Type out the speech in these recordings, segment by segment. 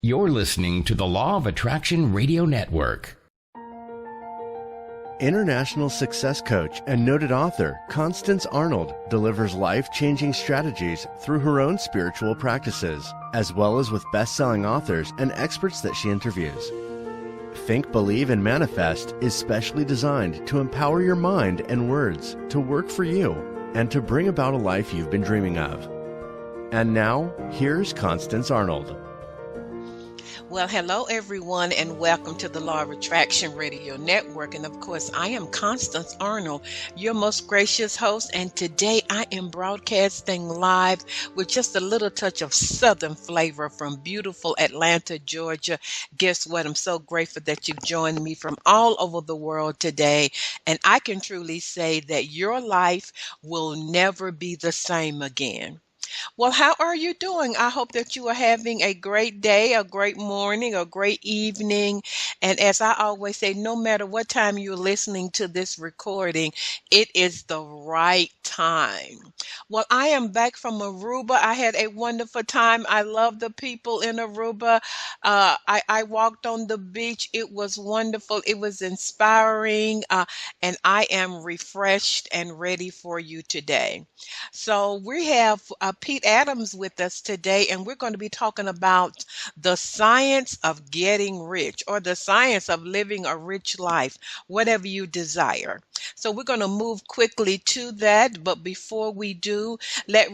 You're listening to the Law of Attraction Radio Network. International success coach and noted author Constance Arnold delivers life-changing strategies through her own spiritual practices, as well as with best-selling authors and experts that she interviews. Think, Believe, and Manifest is specially designed to empower your mind and words to work for you and to bring about a life you've been dreaming of. And now, here's Constance Arnold. Well, hello, everyone, and welcome to the Law of Attraction Radio Network. And of course, I am Constance Arnold, your most gracious host. And today I am broadcasting live with just a little touch of Southern flavor from beautiful Atlanta, Georgia. Guess what? I'm so grateful that you've joined me from all over the world today. And I can truly say that your life will never be the same again. Well, how are you doing? I hope that you are having a great day, a great morning, a great evening. And as I always say, no matter what time you're listening to this recording, it is the right time. Well, I am back from Aruba. I had a wonderful time. I love the people in Aruba. I walked on the beach. It was wonderful. It was inspiring. And I am refreshed and ready for you today. So we have Pete Adams with us today, and we're going to be talking about the science of getting rich, or the science of living a rich life, whatever you desire. So we're going to move quickly to that. But before we do, let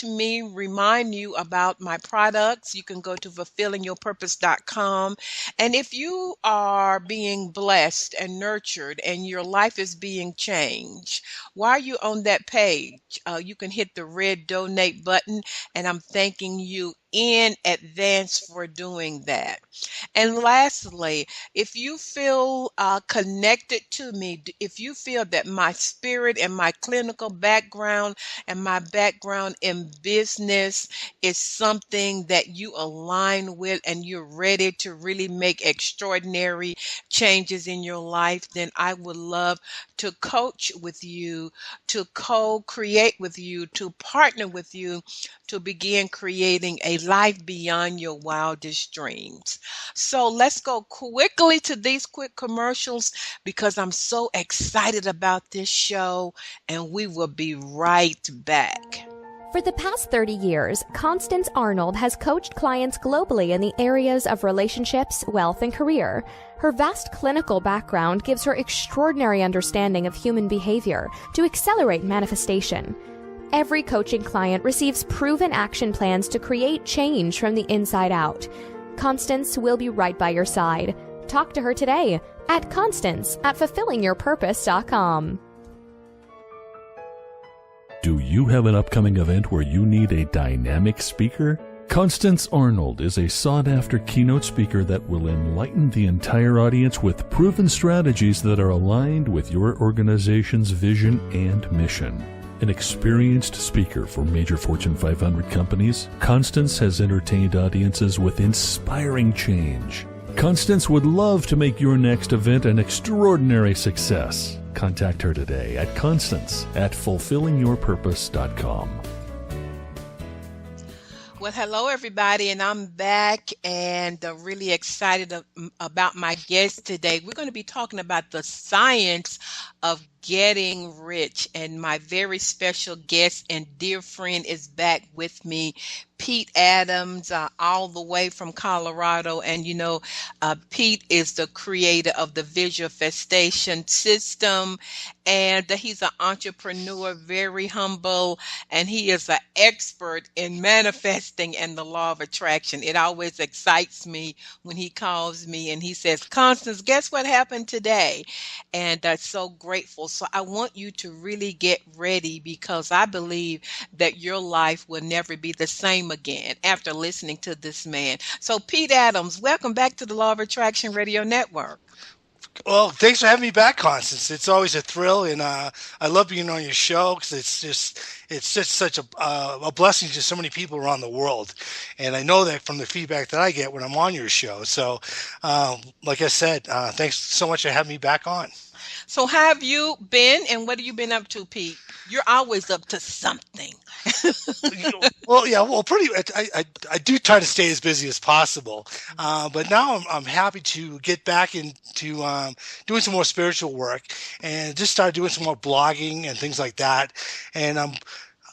me remind you about my products. You can go to fulfillingyourpurpose.com. And if you are being blessed and nurtured and your life is being changed, while you're on that page, you can hit the red donate button, and I'm thanking you in advance for doing that. And lastly, if you feel connected to me, if you feel that my spirit and my clinical background and my background in business is something that you align with and you're ready to really make extraordinary changes in your life, then I would love to coach with you, to co-create with you, to partner with you, to begin creating a life beyond your wildest dreams. So let's go quickly to these quick commercials because I'm so excited about this show, and we will be right back. For the past 30 years, Constance Arnold has coached clients globally in the areas of relationships, wealth, and career. Her vast clinical background gives her extraordinary understanding of human behavior to accelerate manifestation. Every coaching client receives proven action plans to create change from the inside out. Constance will be right by your side. Talk to her today at Constance@fulfillingyourpurpose.com. Do you have an upcoming event where you need a dynamic speaker? Constance Arnold is a sought-after keynote speaker that will enlighten the entire audience with proven strategies that are aligned with your organization's vision and mission. An experienced speaker for major Fortune 500 companies, Constance has entertained audiences with inspiring change. Constance would love to make your next event an extraordinary success. Contact her today at Constance@fulfillingyourpurpose.com. Well, hello, everybody, and I'm back and really excited about my guest today. We're going to be talking about the science of getting rich, and my very special guest and dear friend is back with me, Pete Adams, all the way from Colorado. And Pete is the creator of the visualization system, and he's an entrepreneur, very humble, and he is an expert in manifesting and the law of attraction. It always excites me when he calls me and he says, "Constance, guess what happened today?" And I'm so grateful. So I want you to really get ready, because I believe that your life will never be the same again after listening to this man. So Pete Adams, welcome back to the Law of Attraction Radio Network. Well, thanks for having me back, Constance. It's always a thrill, and I love being on your show because it's just such a blessing to so many people around the world. And I know that from the feedback that I get when I'm on your show. So, like I said, thanks so much for having me back on. So how have you been, and what have you been up to, Pete? You're always up to something. Well, yeah, well, pretty. I do try to stay as busy as possible, but now I'm happy to get back into doing some more spiritual work, and just started doing some more blogging and things like that. And I'm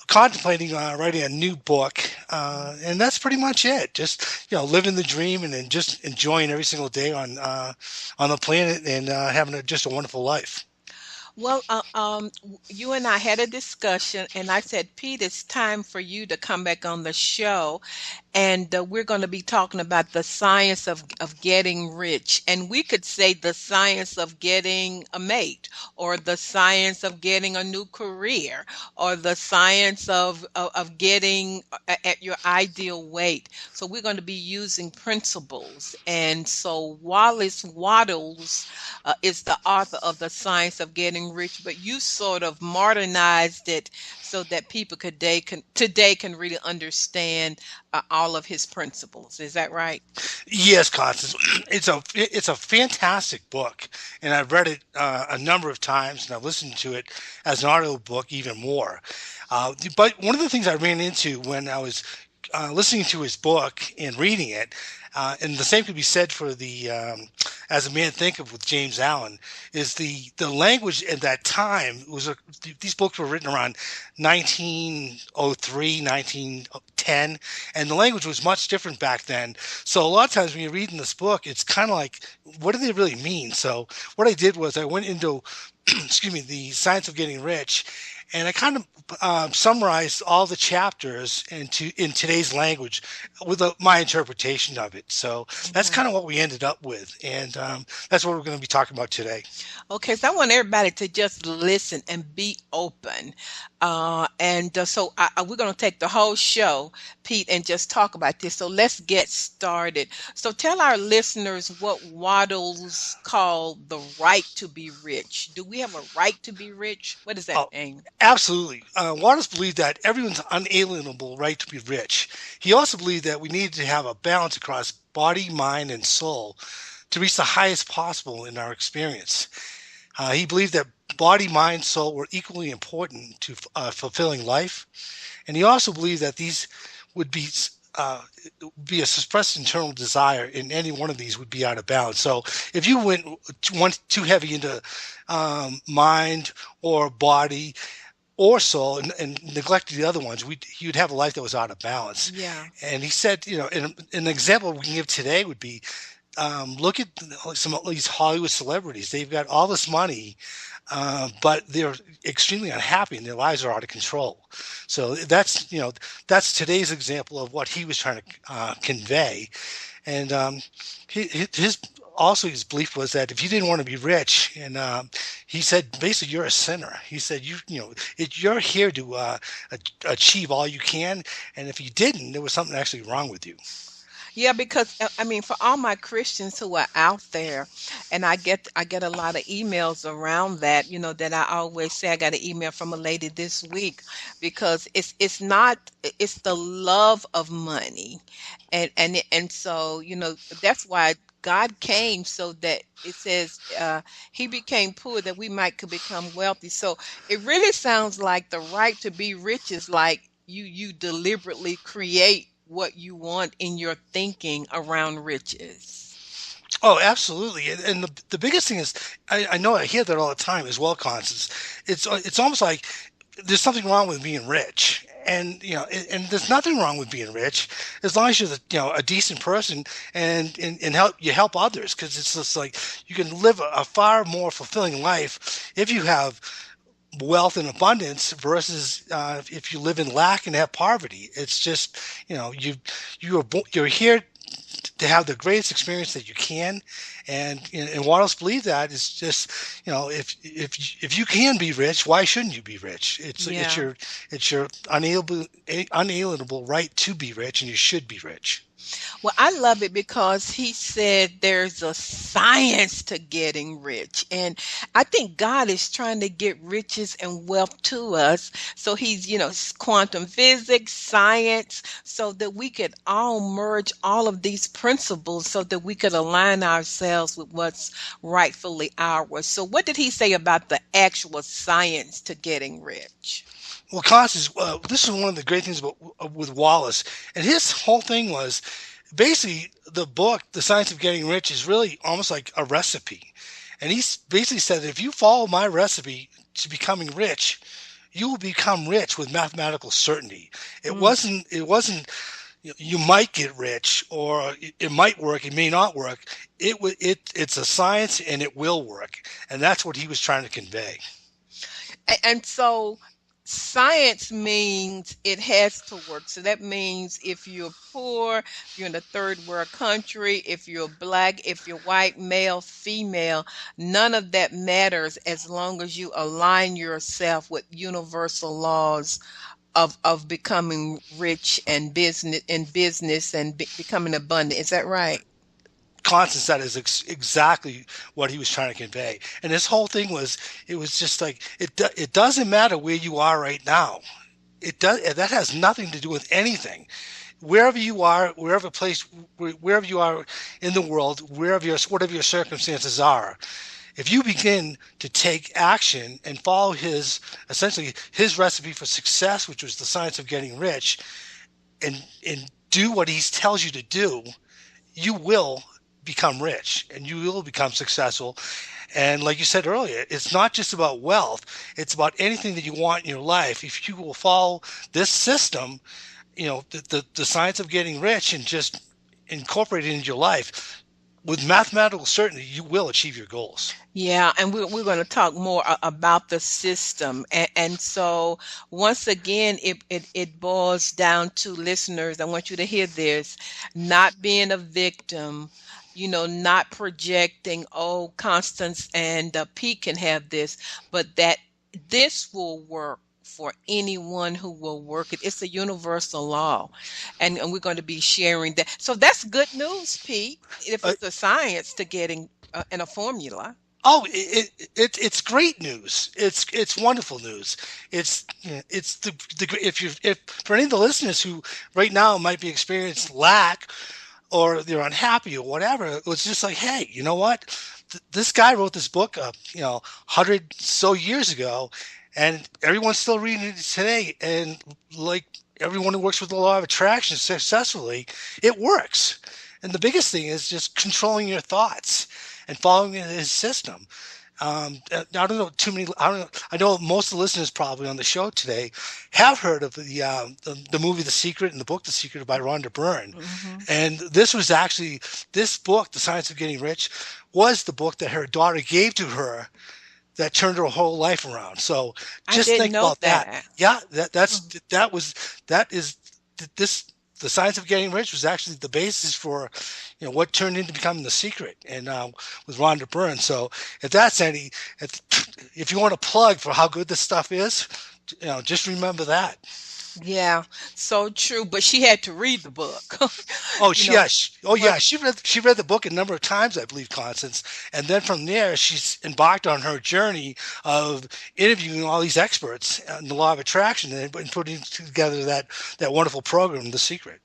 contemplating writing a new book, and that's pretty much it. Just living the dream and then just enjoying every single day on the planet and having just a wonderful life. Well, you and I had a discussion, and I said, Pete, it's time for you to come back on the show, and we're going to be talking about the science of getting rich. And we could say the science of getting a mate, or the science of getting a new career, or the science of getting at your ideal weight. So we're going to be using principles. And so Wallace Wattles is the author of The Science of Getting Rich, but you sort of modernized it so that people today can really understand all of his principles. Is that right? Yes, Constance, it's a fantastic book, and I've read it a number of times, and I've listened to it as an audio book even more. But one of the things I ran into when I was listening to his book and reading it, and the same could be said for the As a Man Thinketh with James Allen, is the language at that time these books were written around 1903, 1910, and the language was much different back then. So a lot of times when you're reading this book, it's kind of like, what do they really mean? So what I did was I went into excuse me, The Science of Getting Rich, and I kind of summarized all the chapters in today's language with my interpretation of it. So that's kind of what we ended up with, and that's what we're going to be talking about today. Okay, so I want everybody to just listen and be open. So we're going to take the whole show, Pete, and just talk about this. So let's get started. So tell our listeners what Waddles called the right to be rich. Do we have a right to be rich? What does that Oh, mean? absolutely. Waters believed that everyone's unalienable right to be rich. He also believed that we needed to have a balance across body, mind, and soul to reach the highest possible in our experience. He believed that body, mind, soul were equally important to fulfilling life, and he also believed that these would be a suppressed internal desire, and any one of these would be out of balance. So if you went too heavy into mind or body or soul and neglected the other ones, you'd have a life that was out of balance. Yeah. And he said, an example we can give today would be, look at some of these Hollywood celebrities. They've got all this money, but they're extremely unhappy and their lives are out of control. So that's today's example of what he was trying to convey. And his belief was that if you didn't want to be rich, and he said basically you're a sinner. He said you're here to achieve all you can, and if you didn't, there was something actually wrong with you. Yeah, because I mean, for all my Christians who are out there, and I get a lot of emails around that, that I always say. I got an email from a lady this week because it's the love of money, and so that's why God came, so that it says he became poor that we could become wealthy. So it really sounds like the right to be rich is like you deliberately create what you want in your thinking around riches. Oh, absolutely. And the biggest thing is, I know I hear that all the time as well, Constance. It's almost like there's something wrong with being rich. And and there's nothing wrong with being rich as long as you're a decent person and help others, because it's just like you can live a far more fulfilling life if you have wealth and abundance versus if you live in lack and have poverty. It's just you're here to have the greatest experience that you can, and Wattles believe that is just if you can be rich, why shouldn't you be rich? It's your unalienable right to be rich, and you should be rich. Well, I love it because he said there's a science to getting rich. And I think God is trying to get riches and wealth to us. So he's, quantum physics, science, so that we could all merge all of these principles so that we could align ourselves with what's rightfully ours. So, what did he say about the actual science to getting rich? Well, Constance, this is one of the great things about with Wallace, and his whole thing was basically the book, The Science of Getting Rich, is really almost like a recipe, and he basically said that if you follow my recipe to becoming rich, you will become rich with mathematical certainty. It wasn't you might get rich or it might work, it may not work. It's a science and it will work, and that's what he was trying to convey. And so science means it has to work. So that means if you're poor, if you're in a third world country, if you're black, if you're white, male, female, none of that matters as long as you align yourself with universal laws of becoming rich and business and becoming abundant. Is that right? Constance, that is exactly what he was trying to convey. And his whole thing was, it was just like, it doesn't matter where you are right now. That has nothing to do with anything. Wherever you are, wherever you are in the world, whatever your circumstances are, if you begin to take action and follow essentially his recipe for success, which was the science of getting rich, and do what he tells you to do, you will become rich and you will become successful. And like you said earlier, it's not just about wealth. It's about anything that you want in your life. If you will follow this system, the science of getting rich and just incorporate it into your life, with mathematical certainty, you will achieve your goals. Yeah, and we're going to talk more about the system. And so, once again, it boils down to listeners. I want you to hear this: not being a victim, not projecting, oh, Constance and Pete can have this, but that this will work for anyone who will work it. It's a universal law. And we're going to be sharing that. So that's good news, Pete, if it's a science to getting in a formula. Oh, it's great news. It's wonderful news. It's the if for any of the listeners who right now might be experiencing lack or they're unhappy or whatever, it's just like, hey, you know what? This guy wrote this book, 100 so years ago, and everyone's still reading it today. And like everyone who works with the law of attraction successfully, it works. And the biggest thing is just controlling your thoughts and following his system. I don't know too many. I know most of the listeners probably on the show today have heard of the movie The Secret and the book The Secret by Rhonda Byrne. Mm-hmm. And this book, The Science of Getting Rich, was the book that her daughter gave to her that turned her whole life around. So just think about that. Yeah, The Science of Getting Rich was actually the basis for, what turned into becoming The Secret, and with Rhonda Byrne. So if you want a plug for how good this stuff is, just remember that. Yeah, so true. But she had to read the book. She read the book a number of times, I believe, Constance. And then from there, she's embarked on her journey of interviewing all these experts in the law of attraction and putting together that wonderful program, The Secret.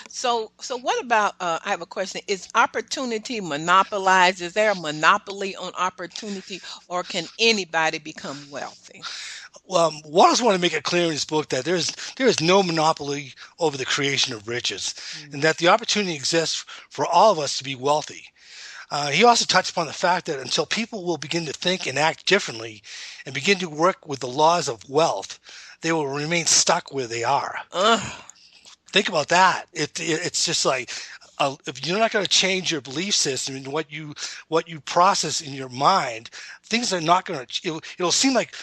So what about, I have a question. Is opportunity monopolized? Is there a monopoly on opportunity, or can anybody become wealthy? Wallace wanted to make it clear in his book that there is no monopoly over the creation of riches, and that the opportunity exists for all of us to be wealthy. He also touched upon the fact that until people will begin to think and act differently and begin to work with the laws of wealth, they will remain stuck where they are. Think about that. It's just like, if you're not going to change your belief system and what you process in your mind, things are not going to. It'll seem like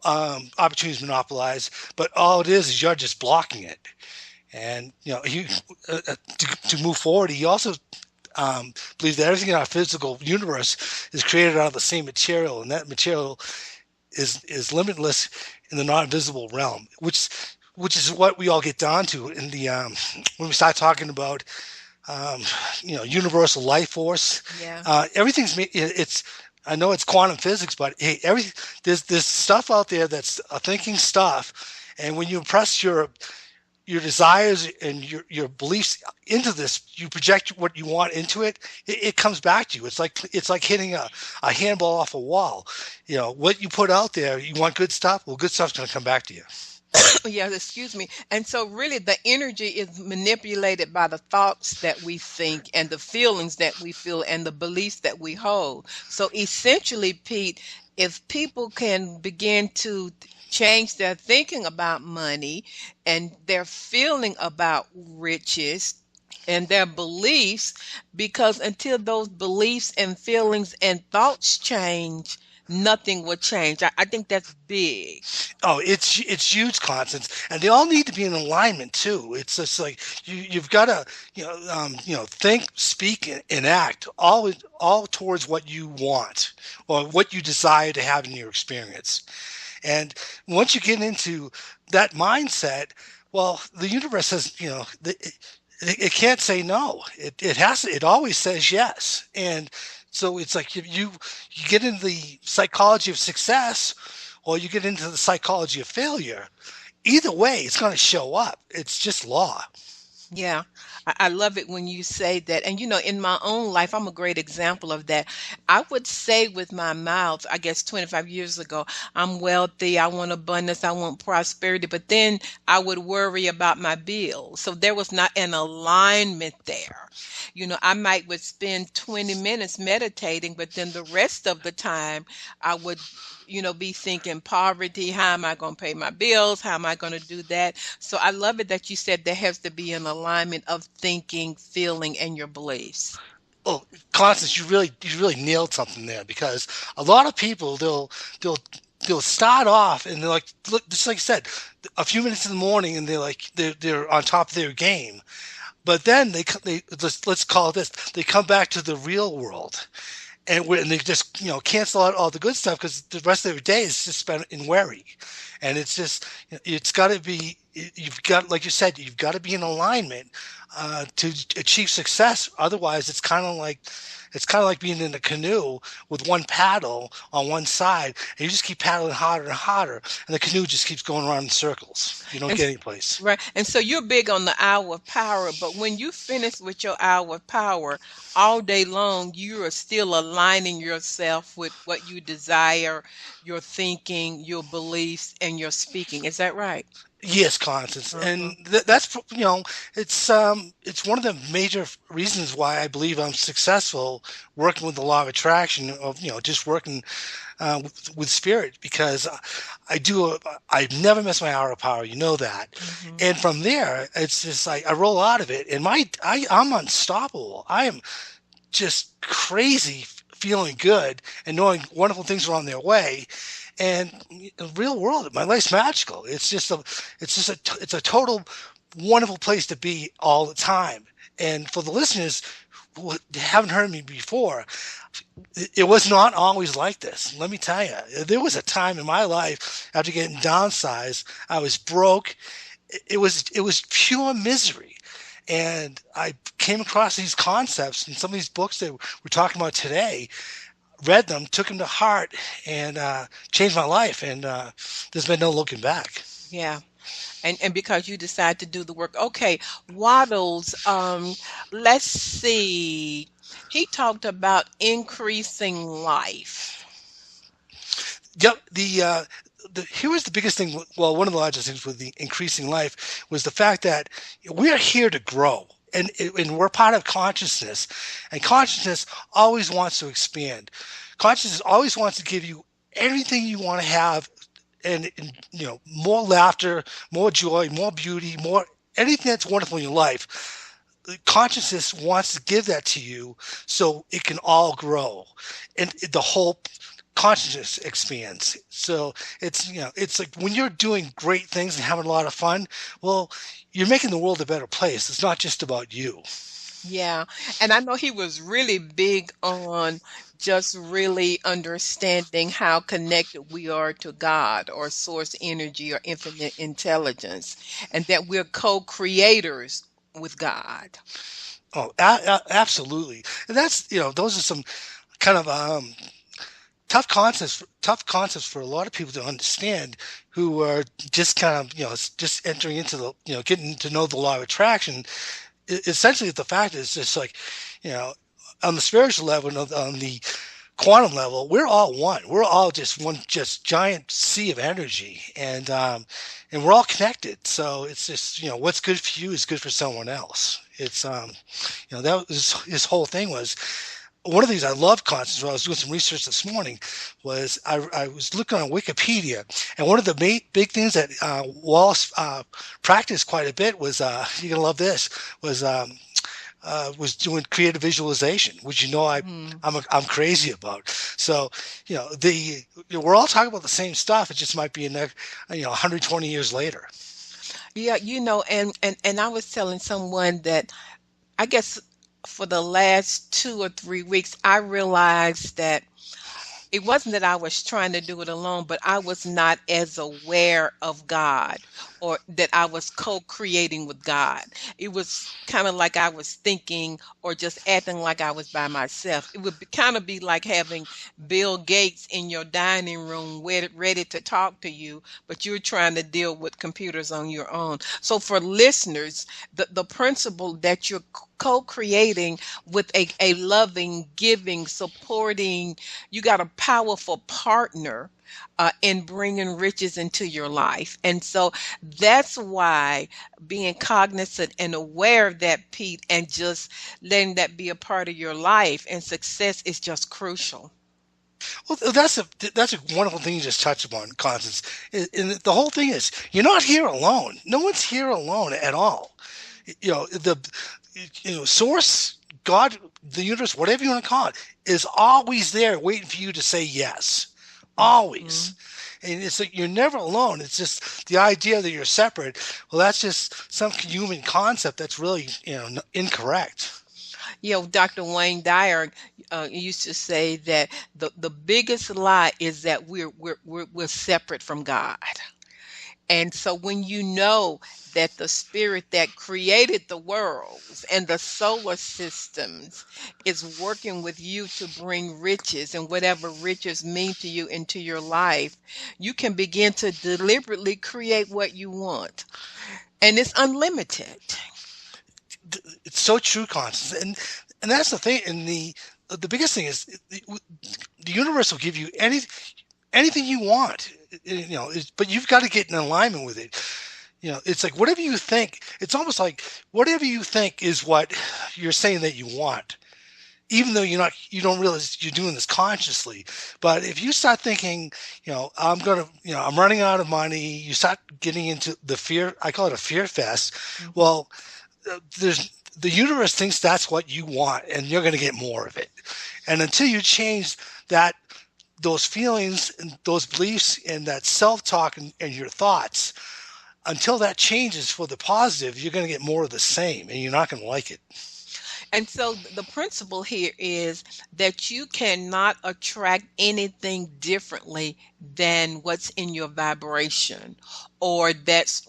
opportunities monopolized, but all it is you're just blocking it. And to move forward, he also believes that everything in our physical universe is created out of the same material, and that material is limitless in the non-visible realm, which is what we all get down to in the when we start talking about um, universal life force. Yeah. It's I know it's quantum physics, but hey, there's stuff out there that's thinking stuff, and when you impress your desires and your beliefs into this, you project what you want into it, it comes back to you. It's like hitting a handball off a wall. What you put out there, you want good stuff, well, good stuff's going to come back to you. Yeah, excuse me. And so really the energy is manipulated by the thoughts that we think and the feelings that we feel and the beliefs that we hold. So essentially, Pete, if people can begin to change their thinking about money and their feeling about riches and their beliefs, because until those beliefs and feelings and thoughts change, nothing will change. I think that's big. Oh, it's huge, Constance, and they all need to be in alignment too. It's just like you've got to think, speak, and act all towards what you want or what you desire to have in your experience. And once you get into that mindset, well, the universe has it can't say no. It always says yes. And so it's like you get into the psychology of success or you get into the psychology of failure. Either way, it's going to show up. It's just law. Yeah, I love it when you say that. And in my own life, I'm a great example of that. I would say with my mouth, I guess 25 years ago, I'm wealthy, I want abundance, I want prosperity, but then I would worry about my bills. So there was not an alignment there. I would spend 20 minutes meditating, but then the rest of the time I would be thinking poverty. How am I going to pay my bills? How am I going to do that? So I love it that you said there has to be an alignment of thinking, feeling, and your beliefs. Oh, Constance, you really nailed something there because a lot of people they'll start off and they're like, look, just like you said, a few minutes in the morning and they're on top of their game, but then they let's call it this, they come back to the real world. And they just cancel out all the good stuff because the rest of their day is just spent in worry, and it's got to be, you've got, like you said, you've got to be in alignment to achieve success. Otherwise, it's kind of like being in a canoe with one paddle on one side, and you just keep paddling harder and harder, and the canoe just keeps going around in circles. You don't get any place. Right. And so you're big on the hour of power, but when you finish with your hour of power, all day long, you are still aligning yourself with what you desire, your thinking, your beliefs, and your speaking. Is that right? Yes, Constance, and that's it's one of the major reasons why I believe I'm successful working with the law of attraction of just working with spirit because I never miss my hour of power, that, and from there it's just like I roll out of it, and I'm unstoppable. I am just crazy feeling good and knowing wonderful things are on their way. And in the real world, my life's magical. It's a total wonderful place to be all the time. And for the listeners who haven't heard me before, it was not always like this. Let me tell you, there was a time in my life after getting downsized, I was broke. It was pure misery. And I came across these concepts in some of these books that we're talking about today, read them, took them to heart, and changed my life. And there's been no looking back. Yeah. And because you decide to do the work. Okay, Wattles, let's see. He talked about increasing life. Yep. Here was the biggest thing. Well, one of the largest things with the increasing life was the fact that we are here to grow. And we're part of consciousness, and consciousness always wants to expand. Consciousness always wants to give you everything you want to have, and more laughter, more joy, more beauty, more anything that's wonderful in your life. Consciousness wants to give that to you so it can all grow, and the whole consciousness expands. So it's like when you're doing great things and having a lot of fun, well, you're making the world a better place. It's not just about you. Yeah. And I know he was really big on just really understanding how connected we are to God or source energy or infinite intelligence, and that we're co-creators with God. Oh, absolutely. And that's, those are some kind of tough concepts for a lot of people to understand who are just kind of, just entering into the, getting to know the law of attraction. Essentially, the fact is just like, you know, on the spiritual level and on the quantum level, we're all one. We're all just one, just giant sea of energy, and we're all connected. So it's just, what's good for you is good for someone else. It's that was his whole thing was one of the things I love, Constance, when I was doing some research this morning, was I was looking on Wikipedia, and one of the big things that Wallace practiced quite a bit was, you're gonna love this, was doing creative visualization, which I'm crazy about. So we're all talking about the same stuff. It just might be in there, 120 years later. Yeah, and I was telling someone that I guess for the last 2 or 3 weeks, I realized that it wasn't that I was trying to do it alone, but I was not as aware of God or that I was co-creating with God. It was kind of like I was thinking or just acting like I was by myself. It would kind of be like having Bill Gates in your dining room ready to talk to you, but you're trying to deal with computers on your own. So for listeners, the principle that you're co-creating with a loving, giving, supporting, you got a powerful partner in bringing riches into your life. And so that's why being cognizant and aware of that, Pete, and just letting that be a part of your life and success is just crucial. Well, that's a wonderful thing you just touched upon, Constance. And the whole thing is, you're not here alone. No one's here alone at all. The source, God, the universe, whatever you want to call it, is always there waiting for you to say yes. Always. And it's like you're never alone. It's just the idea that you're separate. Well, that's just some human concept that's really, incorrect. Dr. Wayne Dyer used to say that the biggest lie is that we're separate from God. And so when you know that the spirit that created the worlds and the solar systems is working with you to bring riches and whatever riches mean to you into your life, you can begin to deliberately create what you want. And it's unlimited. It's so true, Constance. And that's the thing. And the biggest thing is the universe will give you anything you want, but you've got to get in alignment with it. It's like whatever you think, it's almost like whatever you think is what you're saying that you want, even though you don't realize you're doing this consciously. But if you start thinking, I'm running out of money, you start getting into the fear, I call it a fear fest. Well, the universe thinks that's what you want, and you're going to get more of it. And until you change those feelings and those beliefs and that self-talk and your thoughts, until that changes for the positive, you're going to get more of the same, and you're not going to like it. And so the principle here is that you cannot attract anything differently than what's in your vibration, or that's,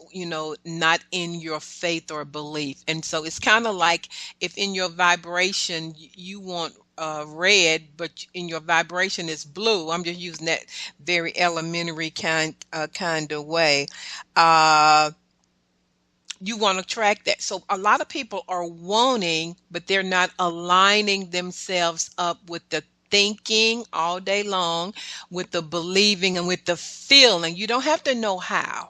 not in your faith or belief. And so it's kind of like if in your vibration you want red, but in your vibration is blue. I'm just using that very elementary kind of way. You want to track that. So a lot of people are wanting, but they're not aligning themselves up with the thinking all day long, with the believing and with the feeling. You don't have to know how.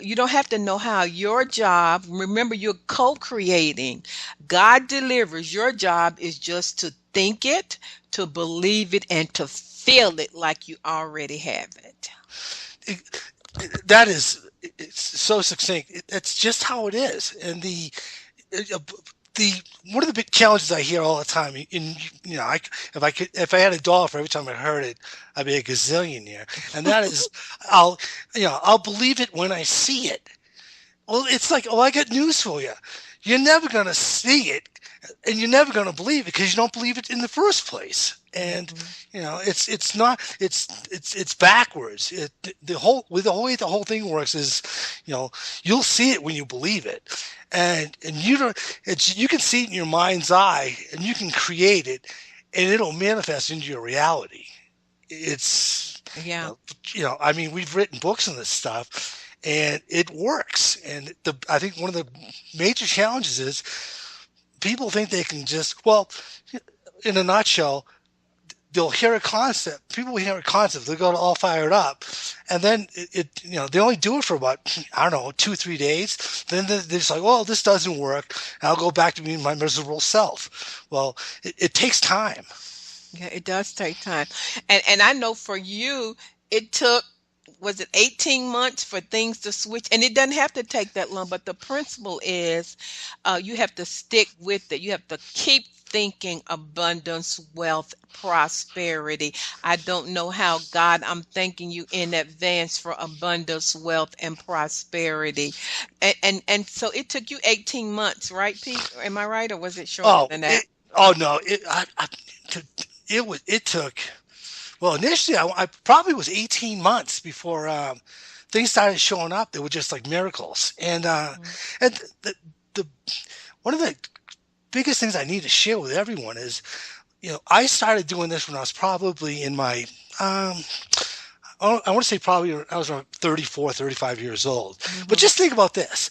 You don't have to know how. Your job, remember, you're co-creating. God delivers. Your job is just to think it, to believe it, and to feel it like you already have it. That is, it's so succinct. It's just how it is. And the one of the big challenges I hear all the time, if I had a dollar for every time I heard it, I'd be a gazillionaire. And that is, I'll believe it when I see it. Well, it's like, I got news for you. You're never going to see it, and you're never going to believe it because you don't believe it in the first place. And it's not it's backwards. The whole thing works is, you'll see it when you believe it, and you don't. You can see it in your mind's eye, and you can create it, and it'll manifest into your reality. It's Yeah. I mean, we've written books on this stuff, and it works. And I think one of the major challenges is people think they can just, well, in a nutshell, they'll hear a concept. People will hear a concept. They'll go all fired up, and then they only do it for about, I don't know, 2-3 days. Then they're just like, well, this doesn't work. And I'll go back to being my miserable self. Well, it takes time. Yeah, it does take time. And I know for you, it took, was it 18 months for things to switch? And it doesn't have to take that long, but the principle is you have to stick with it. You have to keep thinking abundance, wealth, prosperity. I don't know how, God, I'm thanking you in advance for abundance, wealth, and prosperity. And so it took you 18 months, right, Pete? Am I right? Or was it shorter than that? No, it took, well, initially I probably was 18 months before things started showing up. They were just like miracles. And and the one of the biggest things I need to share with everyone is, I started doing this when I was probably in my I want to say probably I was around 34, 35 years old. But just think about this.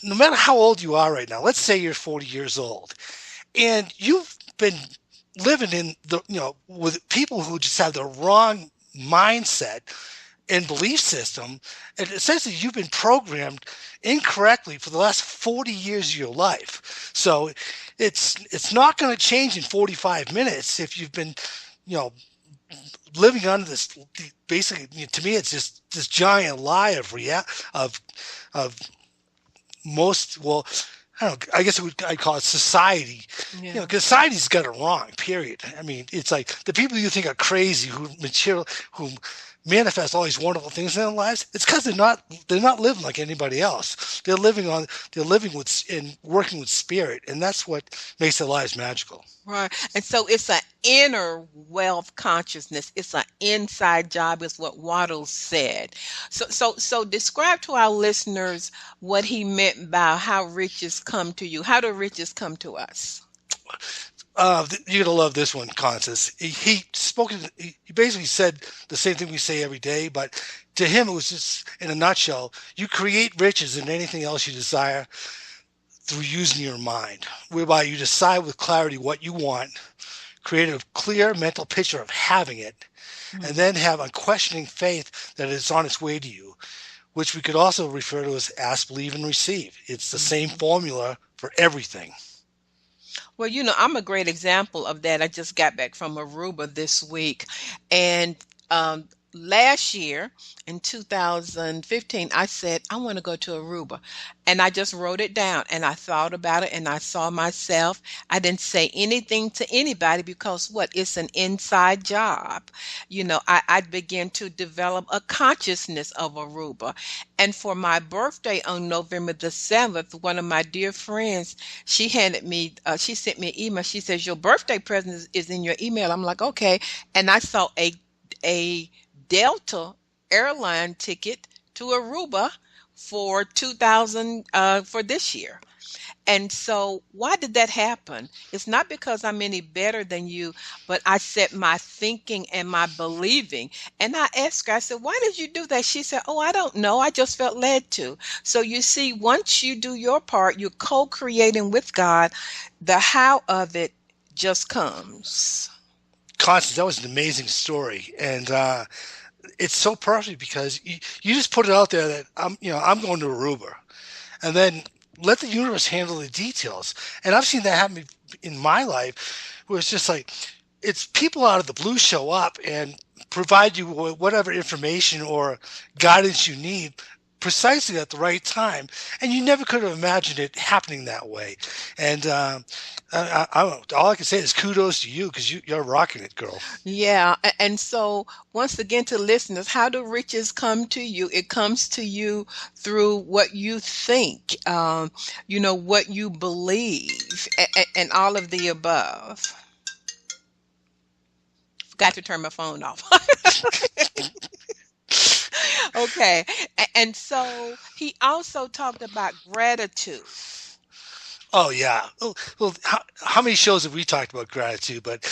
No matter how old you are right now, let's say you're 40 years old, and you've been living in with people who just have the wrong mindset and belief system, and essentially you've been programmed incorrectly for the last 40 years of your life. So it's not going to change in 45 minutes if you've been living under this. Basically, to me, it's just this giant lie of most, well, I don't know, I guess I'd call it society. Yeah. Because society's got it wrong, period. I mean, it's like the people you think are crazy who manifest all these wonderful things in their lives. It's because they're not living like anybody else. They're living with and working with spirit, and that's what makes their lives magical. Right. And so it's an inner wealth consciousness. It's an inside job, is what Wattles said. So describe to our listeners what he meant by how riches come to you. How do riches come to us? You're gonna love this one, Constance. He basically said the same thing we say every day, but to him it was just, in a nutshell, you create riches and anything else you desire through using your mind, whereby you decide with clarity what you want, create a clear mental picture of having it, and then have unquestioning faith that it's on its way to you, which we could also refer to as ask, believe, and receive. It's the same formula for everything. Well, I'm a great example of that. I just got back from Aruba this week, and last year in 2015, I said, I want to go to Aruba. And I just wrote it down, and I thought about it, and I saw myself. I didn't say anything to anybody because it's an inside job. I began to develop a consciousness of Aruba. And for my birthday on November the 7th, one of my dear friends, she sent me an email. She says, your birthday present is in your email. I'm like, okay. And I saw a Delta airline ticket to Aruba for 2000 for this year. And so why did that happen? It's not because I'm any better than you, but I set my thinking and my believing. And I asked her, I said, why did you do that? She said, oh, I don't know. I just felt led to. So you see, once you do your part, you're co-creating with God. The how of it just comes. Constance, that was an amazing story. And it's so perfect because you just put it out there that I'm going to Aruba, and then let the universe handle the details. And I've seen that happen in my life, where it's just like, it's people out of the blue show up and provide you with whatever information or guidance you need precisely at the right time, and you never could have imagined it happening that way. And all I can say is kudos to you, because you're rocking it, girl. Yeah. And so once again, to listeners, how do riches come to you? It comes to you through what you think, what you believe, and all of the above. Got to turn my phone off. Okay. And so he also talked about gratitude. Oh yeah. Well, how many shows have we talked about gratitude? But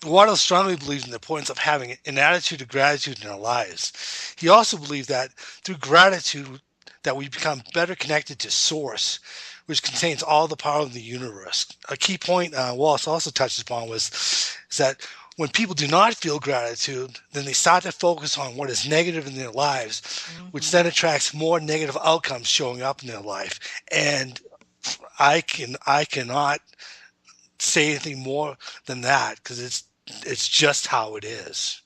Waddle strongly believes in the importance of having an attitude of gratitude in our lives. He also believed that through gratitude, that we become better connected to Source, which contains all the power of the universe. A key point Wallace also touches upon is that when people do not feel gratitude, then they start to focus on what is negative in their lives, which then attracts more negative outcomes showing up in their life. And I cannot say anything more than that because it's just how it is.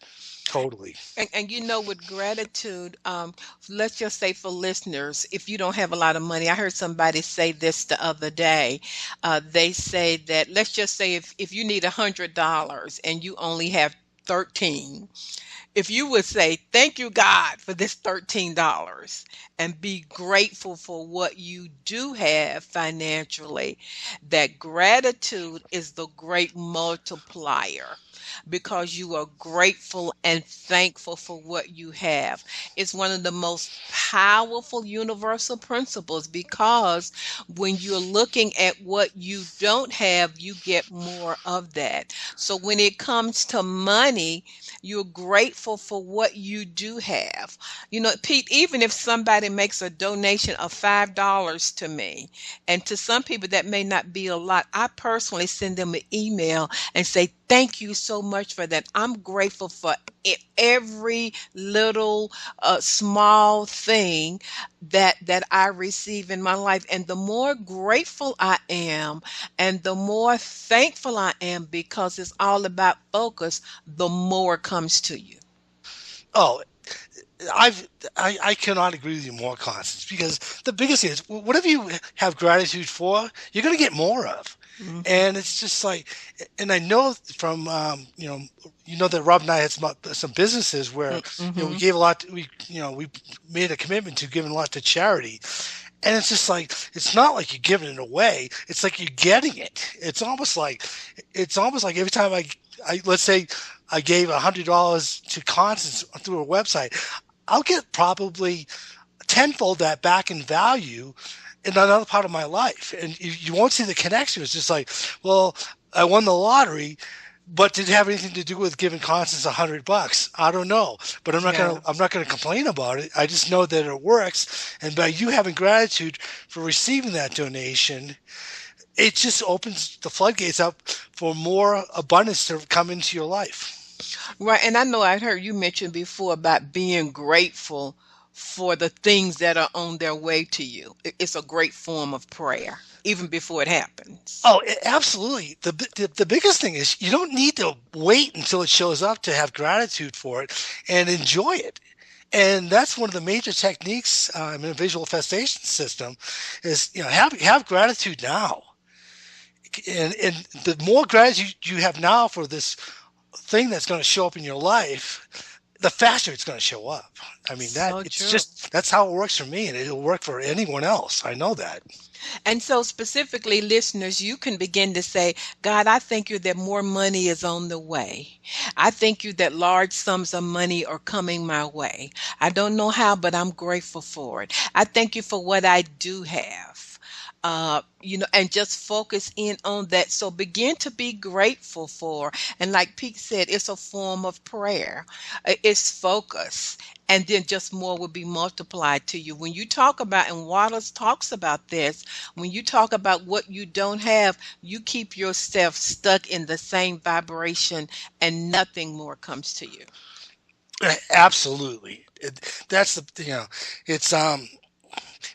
Totally. And with gratitude, let's just say for listeners, if you don't have a lot of money, I heard somebody say this the other day. They say that, let's just say if you need $100 and you only have 13, if you would say, thank you, God, for this $13 and be grateful for what you do have financially, that gratitude is the great multiplier because you are grateful and thankful for what you have. It's one of the most powerful universal principles because when you're looking at what you don't have, you get more of that. So when it comes to money, you're grateful for what you do have. Pete, even if somebody makes a donation of $5 to me, and to some people that may not be a lot, I personally send them an email and say, thank you so much for that. I'm grateful for every little small thing that I receive in my life. And the more grateful I am and the more thankful I am, because it's all about focus, the more comes to you. Oh, I cannot agree with you more, Constance, because the biggest thing is whatever you have gratitude for, you're going to get more of. And it's just like, and I know from that Rob and I had some businesses where we gave a lot. We made a commitment to giving a lot to charity, and it's just like it's not like you're giving it away. It's like you're getting it. It's almost like every time I let's say I gave $100 to Constance through her website, I'll get probably tenfold that back in value in another part of my life. And you won't see the connection. It's just like, well, I won the lottery, but did it have anything to do with giving Constance $100? I don't know, but I'm not gonna complain about it. I just know that it works. And by you having gratitude for receiving that donation, it just opens the floodgates up for more abundance to come into your life. Right. And I know I'd heard you mention before about being grateful for the things that are on their way to you. It's a great form of prayer, even before it happens. Oh, absolutely. The biggest thing is you don't need to wait until it shows up to have gratitude for it and enjoy it. And that's one of the major techniques in a visual manifestation system is, have gratitude now. And the more gratitude you have now for this thing that's going to show up in your life, the faster it's going to show up. I mean, that's how it works for me, and it'll work for anyone else. I know that. And so specifically, listeners, you can begin to say, God, I thank you that more money is on the way. I thank you that large sums of money are coming my way. I don't know how, but I'm grateful for it. I thank you for what I do have. And just focus in on that. So begin to be grateful for, and like Pete said, it's a form of prayer. It's focus. And then just more will be multiplied to you. When you talk about, and Wallace talks about this, when you talk about what you don't have, you keep yourself stuck in the same vibration and nothing more comes to you. Absolutely.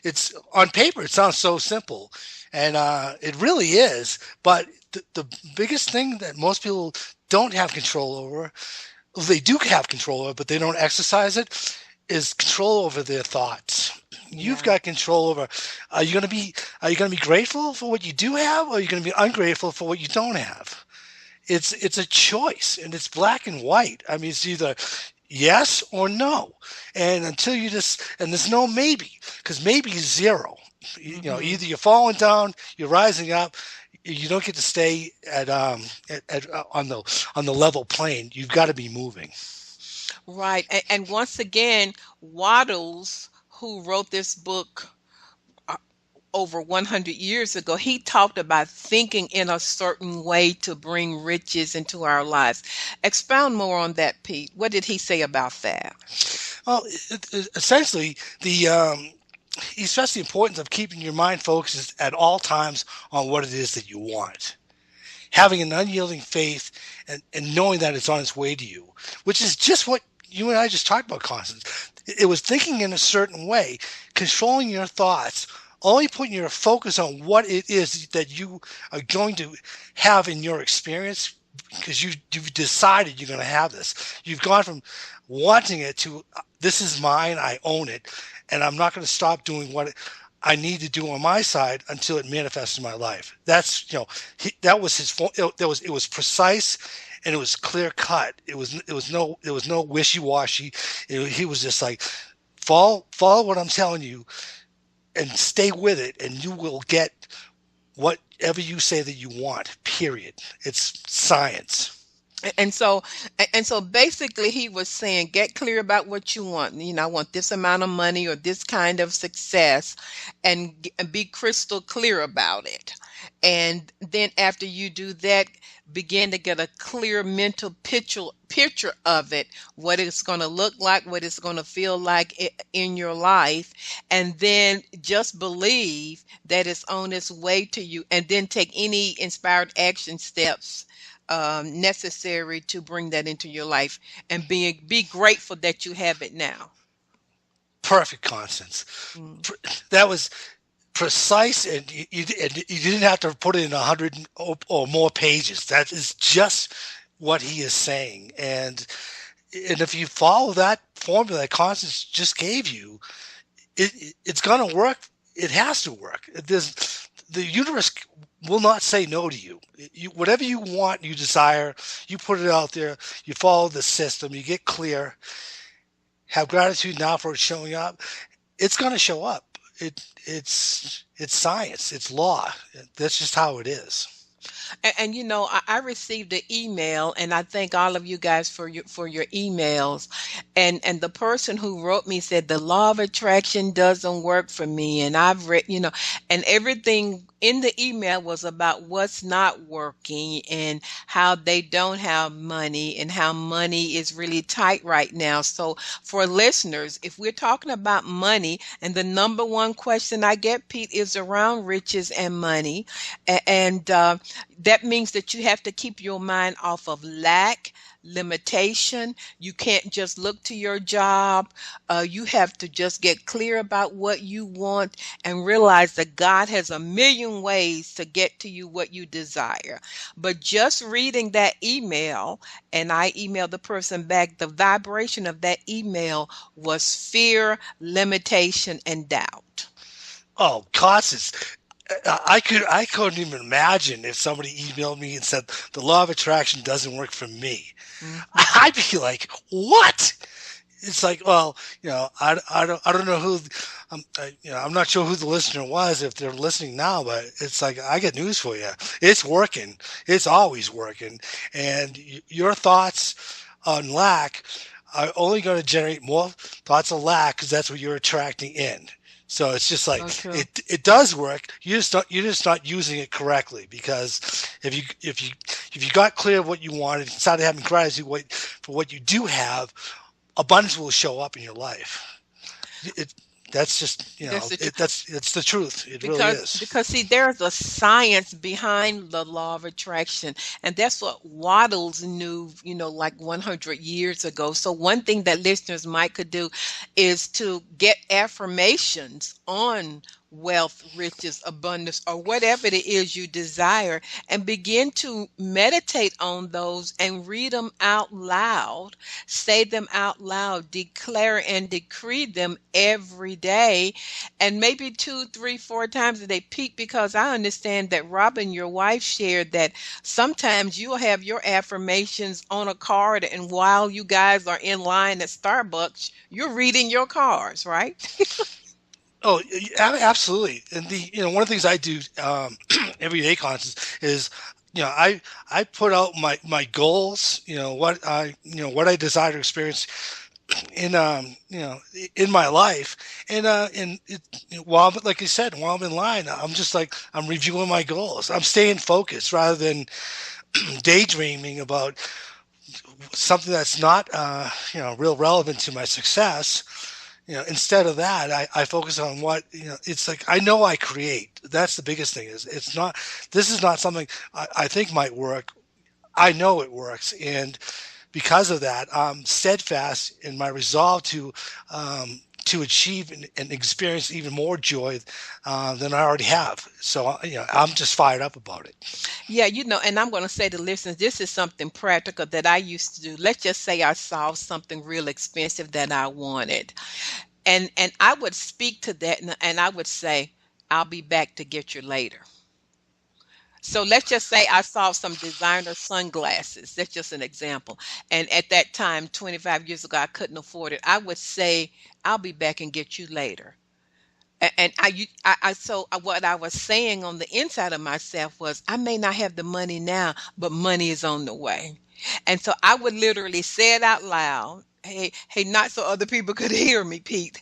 It's on paper, it sounds so simple, and it really is. But the biggest thing that most people don't have control over, they do have control over, but they don't exercise it, is control over their thoughts. You've got control over. Are you going to be grateful for what you do have, or are you going to be ungrateful for what you don't have? It's a choice, and it's black and white. I mean, it's either yes or no. And until and there's no maybe, because maybe is zero. Either you're falling down, you're rising up. You don't get to stay on the level plane. You've got to be moving. Right. And once again, Wattles, who wrote this book uh, over 100 years ago, he talked about thinking in a certain way to bring riches into our lives. Expound more on that, Pete. What did he say about that? Well, essentially, he stressed the importance of keeping your mind focused at all times on what it is that you want. Having an unyielding faith and knowing that it's on its way to you, which is just what you and I just talked about, Constance. It was thinking in a certain way, controlling your thoughts, only putting your focus on what it is that you are going to have in your experience because you've decided you're going to have this. You've gone from wanting it to this is mine, I own it, and I'm not going to stop doing what I need to do on my side until it manifests in my life. That's that was his. It was precise, and it was clear cut. It was no wishy washy. He was just like follow what I'm telling you, and stay with it, and you will get whatever you say that you want. Period. It's science. And so basically he was saying, get clear about what you want. I want this amount of money or this kind of success, and be crystal clear about it. And then after you do that, begin to get a clear mental picture of it, what it's going to look like, what it's going to feel like in your life, and then just believe that it's on its way to you, and then take any inspired action steps necessary to bring that into your life, and be grateful that you have it now. Perfect, Constance. Mm. That was precise, and you didn't have to put it in 100 or more pages. That is just what he is saying, and if you follow that formula that Constance just gave you, it's going to work. It has to work. The universe will not say no to you. Whatever you want, you desire, you put it out there, you follow the system, you get clear, have gratitude now for it showing up. It's going to show up. It's science. It's law. That's just how it is. And I received an email, and I thank all of you guys for your emails. And the person who wrote me said the law of attraction doesn't work for me. And I've read, and everything in the email was about what's not working, and how they don't have money, and how money is really tight right now. So for listeners, if we're talking about money, and the number one question I get, Pete, is around riches and money, and that means that you have to keep your mind off of lack, limitation. You can't just look to your job. You have to just get clear about what you want, and realize that God has a million ways to get to you what you desire. But just reading that email, and I emailed the person back, the vibration of that email was fear, limitation, and doubt. Oh, Constance, I couldn't even imagine if somebody emailed me and said the law of attraction doesn't work for me. Mhm. I'd be like, what? It's like, well, I don't know who, I'm not sure who the listener was if they're listening now, but it's like, I got news for you. It's working. It's always working. And your thoughts on lack are only going to generate more thoughts of lack, because that's what you're attracting in. So it's just like it does work. You're just not using it correctly, because if you got clear of what you wanted, started having gratitude for what you do have, abundance will show up in your life. That's just it's the truth. It really is. Because see, there's a science behind the law of attraction, and that's what Wattles knew, like 100 years ago. So one thing that listeners could do is to get affirmations on wealth, riches, abundance, or whatever it is you desire, and begin to meditate on those and read them out loud, say them out loud, declare and decree them every day, and maybe 2, 3, 4 times a day. Pete, because I understand that Robin, your wife, shared that sometimes you'll have your affirmations on a card, and while you guys are in line at Starbucks, you're reading your cards, right? Oh, absolutely. And one of the things I do every day, Constance, is I put out my goals. What I desire to experience in my life, and like you said, while I'm in line, I'm just like I'm reviewing my goals. I'm staying focused rather than daydreaming about something that's not real relevant to my success. Instead of that, I focus on what, it's like, I know I create. That's the biggest thing. Is it's not, this is not something I think might work. I know it works. And because of that, I'm steadfast in my resolve to achieve and experience even more joy than I already have. So, I'm just fired up about it. Yeah, and I'm going to say to listeners, this is something practical that I used to do. Let's just say I saw something real expensive that I wanted. And I would speak to that and I would say, I'll be back to get you later. So let's just say I saw some designer sunglasses. That's just an example. And at that time, 25 years ago, I couldn't afford it. I would say, I'll be back and get you later. And what I was saying on the inside of myself was, I may not have the money now, but money is on the way. And so I would literally say it out loud. Hey, hey, not so other people could hear me, Pete,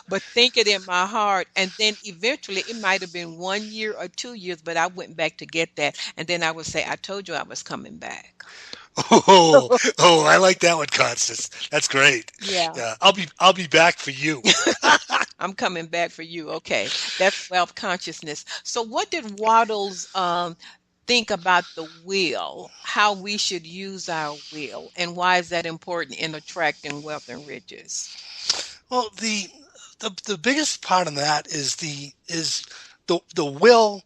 but think it in my heart. And then eventually it might have been 1 year or 2 years, but I went back to get that. And then I would say, I told you I was coming back. Oh, oh, I like that one, Constance. That's great. Yeah. Yeah, I'll be back for you. I'm coming back for you. Okay. That's wealth consciousness. So what did Waddles think about the will, how we should use our will, and why is that important in attracting wealth and riches? Well, the biggest part of that is the will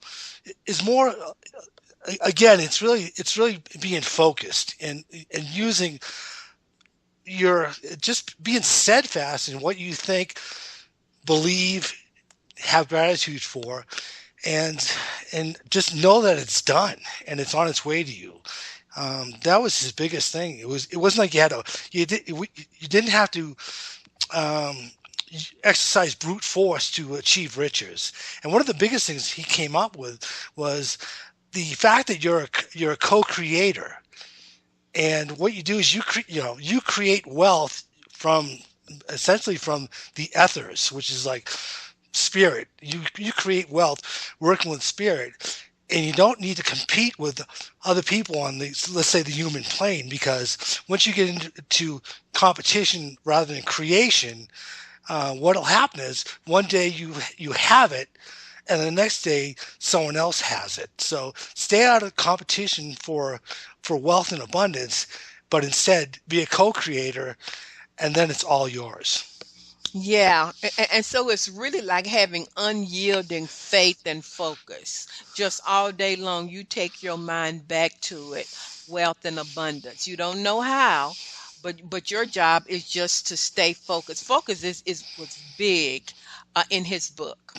is more, again, it's really being focused and using your, just being steadfast in what you think, believe, have gratitude for, and just know that it's done and it's on its way to you. That was his biggest thing. It wasn't like you didn't have to um, exercise brute force to achieve riches. And one of the biggest things he came up with was the fact that you're a co-creator, and what you do is you create wealth from, essentially, from the ethers, which is like spirit. You create wealth working with spirit, and you don't need to compete with other people on the, let's say, the human plane, because once you get into competition rather than creation, what'll happen is one day you have it, and the next day someone else has it. So stay out of competition for wealth and abundance, but instead be a co-creator, and then it's all yours. Yeah, and so it's really like having unyielding faith and focus. Just all day long, you take your mind back to it, wealth and abundance. You don't know how, but your job is just to stay focused. Focus is what's big in his book.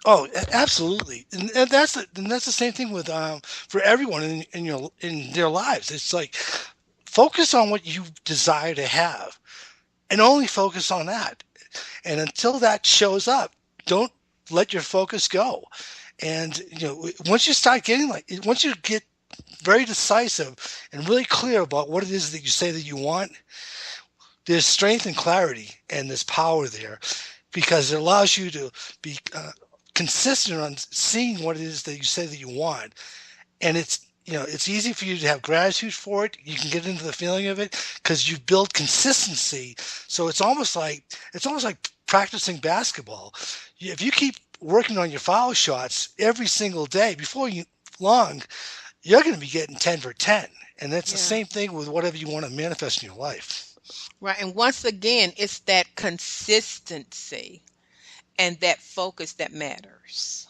Oh, absolutely, and that's the same thing with for everyone in their lives. It's like, focus on what you desire to have, and only focus on that. And until that shows up, don't let your focus go. And once you start getting once you get very decisive and really clear about what it is that you say that you want, there's strength and clarity, and there's power there, because it allows you to be consistent on seeing what it is that you say that you want. And it's easy for you to have gratitude for it. You can get into the feeling of it because you build consistency. So it's almost like practicing basketball. If you keep working on your foul shots every single day, before you long, you're going to be getting 10 for 10. And that's the Yeah. same thing with whatever you want to manifest in your life. Right. And once again, it's that consistency and that focus that matters.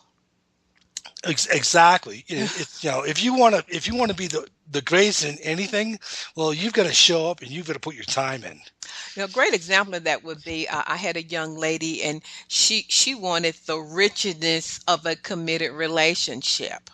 Exactly. If you want to be the greatest in anything, well, you've got to show up and you've got to put your time in. A great example of that would be I had a young lady, and she wanted the richness of a committed relationship,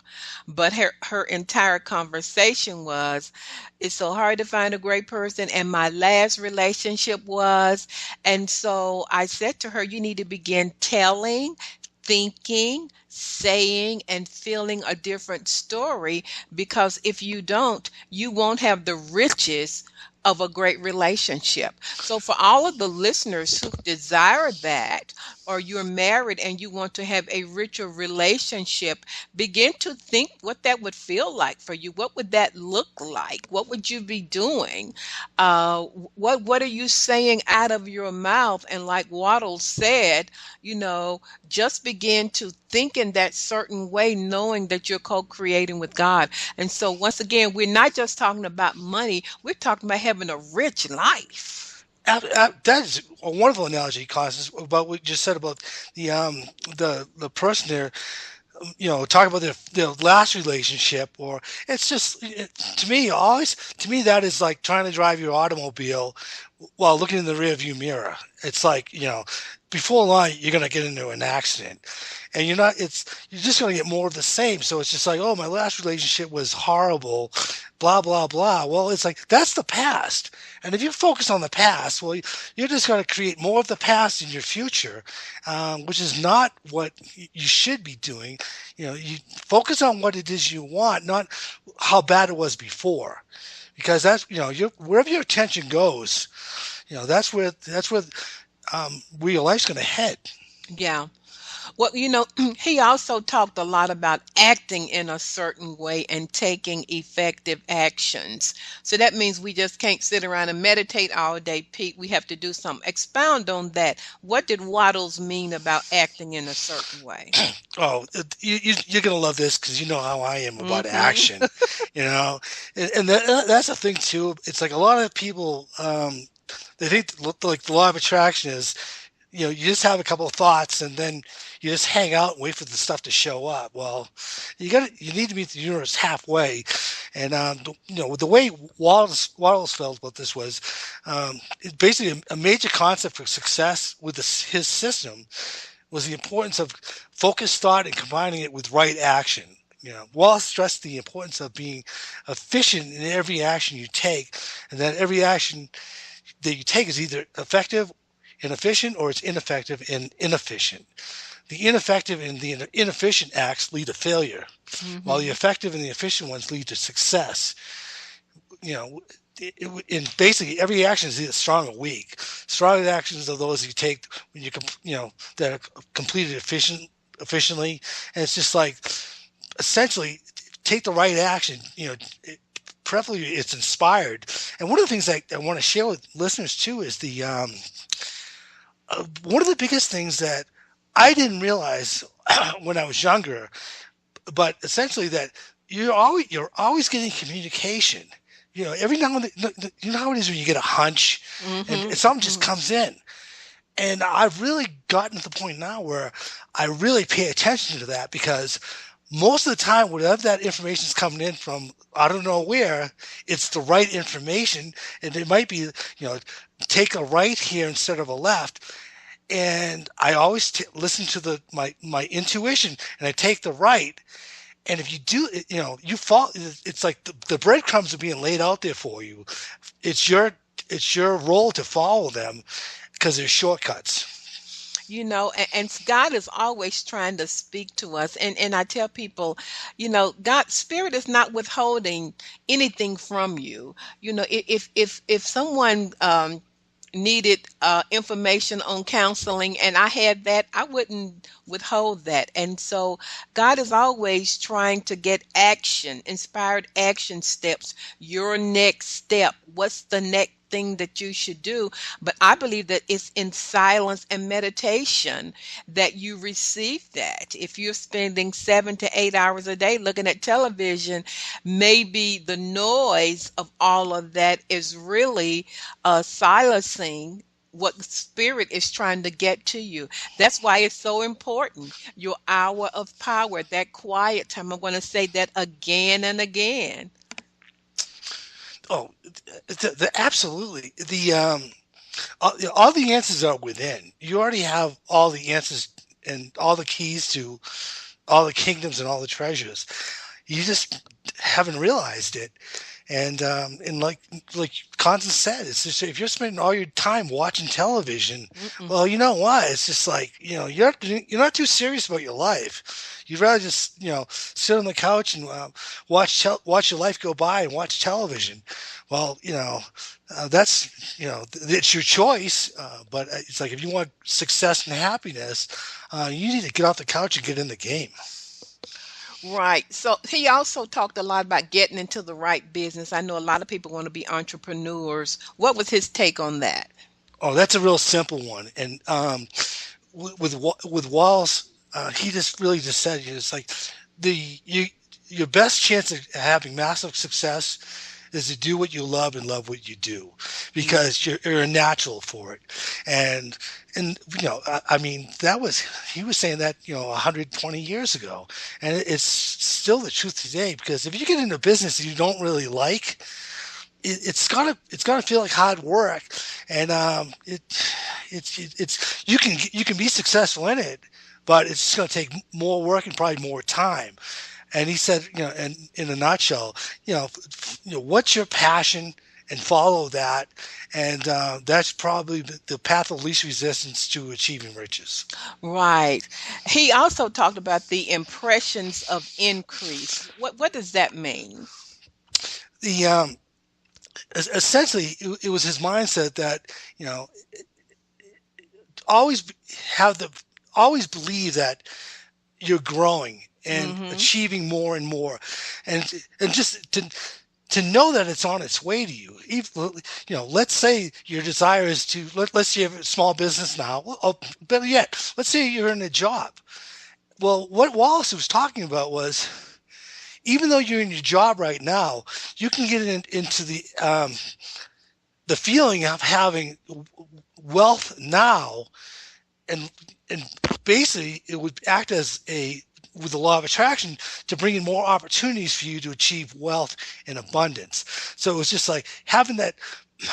but her entire conversation was, "It's so hard to find a great person, and my last relationship was," and so I said to her, "You need to begin telling, thinking, saying, and feeling a different story, because if you don't, you won't have the riches of a great relationship." So, for all of the listeners who desire that, or you're married and you want to have a richer relationship, begin to think what that would feel like for you. What would that look like? What would you be doing? What are you saying out of your mouth? And like Waddles said, just begin to think in that certain way, knowing that you're co-creating with God. And so, once again, we're not just talking about money, we're talking about having a rich life. That is a wonderful analogy, Constance, about what you just said about the person there. Talk about their last relationship, or it's just to me that is like trying to drive your automobile while looking in the rearview mirror. It's like, before long you're gonna get into an accident, and you're just gonna get more of the same. So it's just like, oh, my last relationship was horrible, blah blah blah. Well, it's like that's the past, and if you focus on the past, well, you're just gonna create more of the past in your future, which is not what you should be doing. You focus on what it is you want, not how bad it was before, because that's wherever your attention goes, where your life's going to head. Yeah. Well, he also talked a lot about acting in a certain way and taking effective actions. So that means we just can't sit around and meditate all day, Pete. We have to do something. Expound on that. What did Waddles mean about acting in a certain way? Oh, you're going to love this, because you know how I am about action, and that's the thing too. It's like a lot of people, they think like the law of attraction is, you just have a couple of thoughts and then you just hang out and wait for the stuff to show up. Well, you need to meet the universe halfway. And, the way Wallace felt about this was, it's basically a major concept for success with his system was the importance of focused thought and combining it with right action. Wallace stressed the importance of being efficient in every action you take, and that every action that you take is either effective and efficient, or it's ineffective and inefficient. The ineffective and the inefficient acts lead to failure, while the effective and the efficient ones lead to success. In basically every action is either strong or weak. Strong actions are those you take when that are completed efficiently, and it's just like essentially take the right action. Preferably it's inspired. And one of the things I want to share with listeners too is one of the biggest things that I didn't realize when I was younger, but essentially that you're always getting communication. Every now and then, how it is when you get a hunch and something just comes in. And I've really gotten to the point now where I really pay attention to that, because most of the time, whatever that information is coming in from, I don't know where, it's the right information. And it might be, take a right here instead of a left. And I always listen to my intuition, and I take the right. And if you do, you fall. It's like the breadcrumbs are being laid out there for you. It's your role to follow them, because they're shortcuts. And God is always trying to speak to us. And I tell people, God's spirit is not withholding anything from you. If someone needed information on counseling and I had that, I wouldn't withhold that. And so God is always trying to get inspired action steps, your next step. What's the next thing that you should do? But I believe that it's in silence and meditation that you receive that. If you're spending 7 to 8 hours a day looking at television, maybe the noise of all of that is really silencing what the spirit is trying to get to you. That's why it's so important. Your hour of power, that quiet time. I'm going to say that again and again. Oh, absolutely. All the answers are within. You already have all the answers and all the keys to all the kingdoms and all the treasures. You just haven't realized it. And like Constance said, it's just if you're spending all your time watching television, well, you know what? It's just like you're not too serious about your life. You'd rather just sit on the couch and watch your life go by and watch television. Well, that's it's your choice. But it's like if you want success and happiness, you need to get off the couch and get in the game. Right. So he also talked a lot about getting into the right business. I know a lot of people want to be entrepreneurs. What was his take on that? Oh, that's a real simple one. And with Wallace, he just really just said it's like your best chance of having massive success is to do what you love and love what you do, because you're a natural for it. And I mean, he was saying that 120 years ago, and it's still the truth today. Because if you get into a business that you don't really like, it's gonna feel like hard work, and it's you can be successful in it, but it's just gonna take more work and probably more time. And he said, and in a nutshell, what's your passion, and follow that. And that's probably the path of least resistance to achieving riches. Right. He also talked about the impressions of increase. What does that mean? The essentially, it was his mindset that always always believe that you're growing and achieving more and more, and just to know that it's on its way to you. Even, let's say your desire is to let's say you have a small business now. Well, better yet, let's say you're in a job. Well, what Wallace was talking about was, even though you're in your job right now, you can get into the feeling of having wealth now, and basically it would act as with the law of attraction to bring in more opportunities for you to achieve wealth and abundance. So it was just like having that.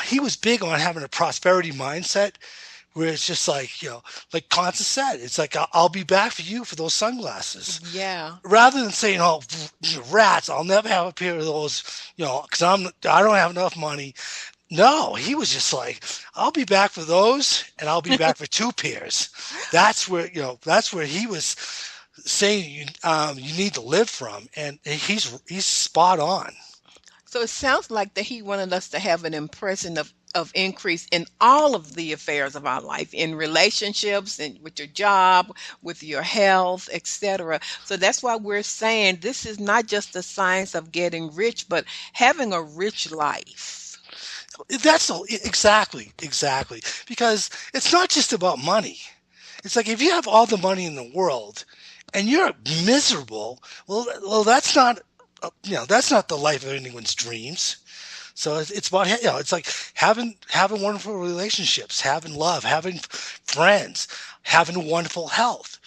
He was big on having a prosperity mindset, where it's just like, like Constance said, it's like, I'll be back for you for those sunglasses. Yeah. Rather than saying, oh, rats, I'll never have a pair of those, because I don't have enough money. No, he was just like, I'll be back for those, and I'll be back for two pairs. That's where he was saying you need to live from, and he's spot on. So it sounds like that he wanted us to have an impression of increase in all of the affairs of our life, in relationships, and with your job, with your health, etc. So that's why we're saying this is not just the science of getting rich, but having a rich life. Exactly, because it's not just about money. It's like, if you have all the money in the world and you're miserable, well, that's not the life of anyone's dreams. So it's about, it's like having wonderful relationships, having love, having friends, having wonderful health.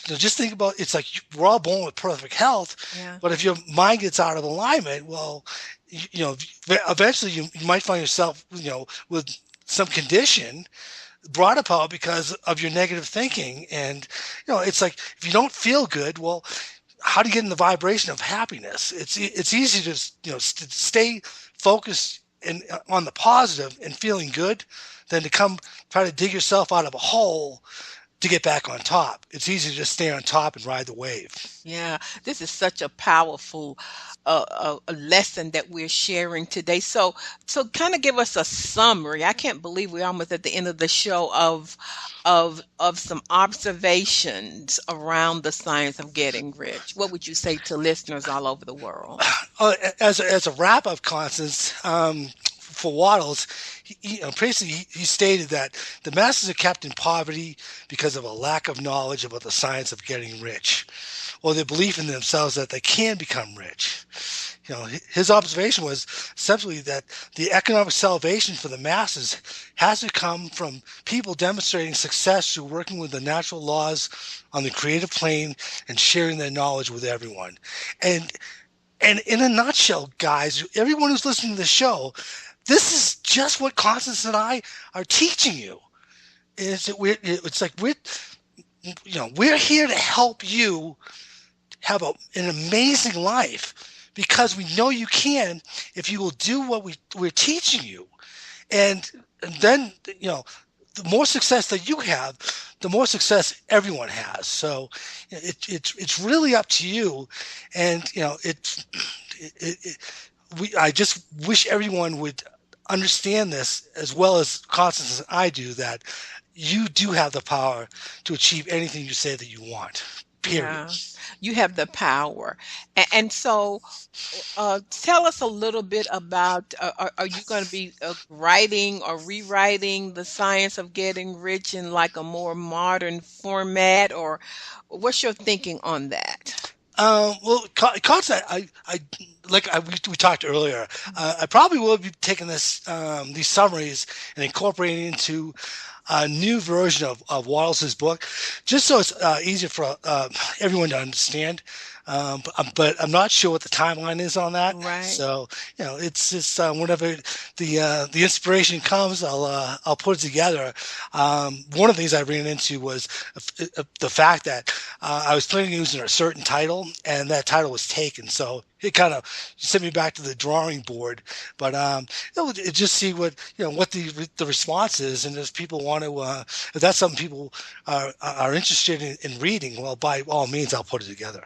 Just think about, it's like we're all born with perfect health, but if your mind gets out of alignment, well, eventually you might find yourself, with some condition brought about because of your negative thinking. And, it's like, if you don't feel good, well, how do you get in the vibration of happiness? It's easy to, stay focused on the positive and feeling good than to try to dig yourself out of a hole to get back on top. It's easy to just stay on top and ride the wave. Yeah, this is such a powerful a lesson that we're sharing today. So kind of give us a summary. I can't believe we're almost at the end of the show of some observations around the science of getting rich. What would you say to listeners all over the world? As a wrap up, Constance, for Wattles, basically he stated that the masses are kept in poverty because of a lack of knowledge about the science of getting rich. or their belief in themselves that they can become rich. His observation was simply that the economic salvation for the masses has to come from people demonstrating success through working with the natural laws on the creative plane and sharing their knowledge with everyone. And in a nutshell, guys, everyone who's listening to the show, this is just what Constance and I are teaching you. We're here to help you have an amazing life, because we know you can if you will do what we're teaching you. And then, the more success that you have, the more success everyone has. So it's really up to you. And, I just wish everyone would understand this as well as Constance and I do, that you do have the power to achieve anything you say that you want. Period. Yeah, you have the power. And so tell us a little bit about, are you going to be writing or rewriting The Science of Getting Rich in like a more modern format, or what's your thinking on that? Well, Constance, we talked earlier. I probably will be taking these summaries and incorporating into a new version of Wallace's book, just so it's easier for everyone to understand. But I'm not sure what the timeline is on that. Right. So it's just whenever the inspiration comes, I'll put it together. One of the things I ran into was the fact that I was planning on using a certain title, and that title was taken. So it kind of sent me back to the drawing board. But just see what the response is, and if people want to, if that's something people are interested in reading, well, by all means, I'll put it together.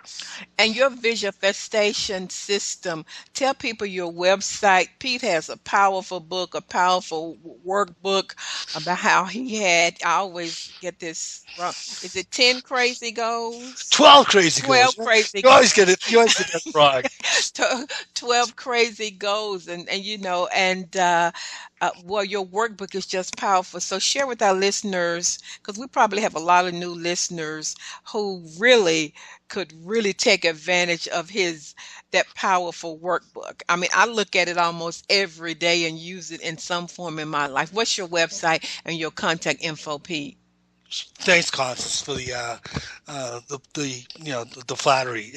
And your visualization system, tell people your website. Pete has a powerful book, a powerful workbook about how I always get this wrong. Is it 10 crazy goals? 12 crazy goals. 12 crazy You always get it. You always get that wrong. 12 crazy goals. Well, your workbook is just powerful. So share with our listeners, because we probably have a lot of new listeners who could really take advantage of that powerful workbook. I mean, I look at it almost every day and use it in some form in my life. What's your website and your contact info, Pete? Thanks, Constance, for the flattery.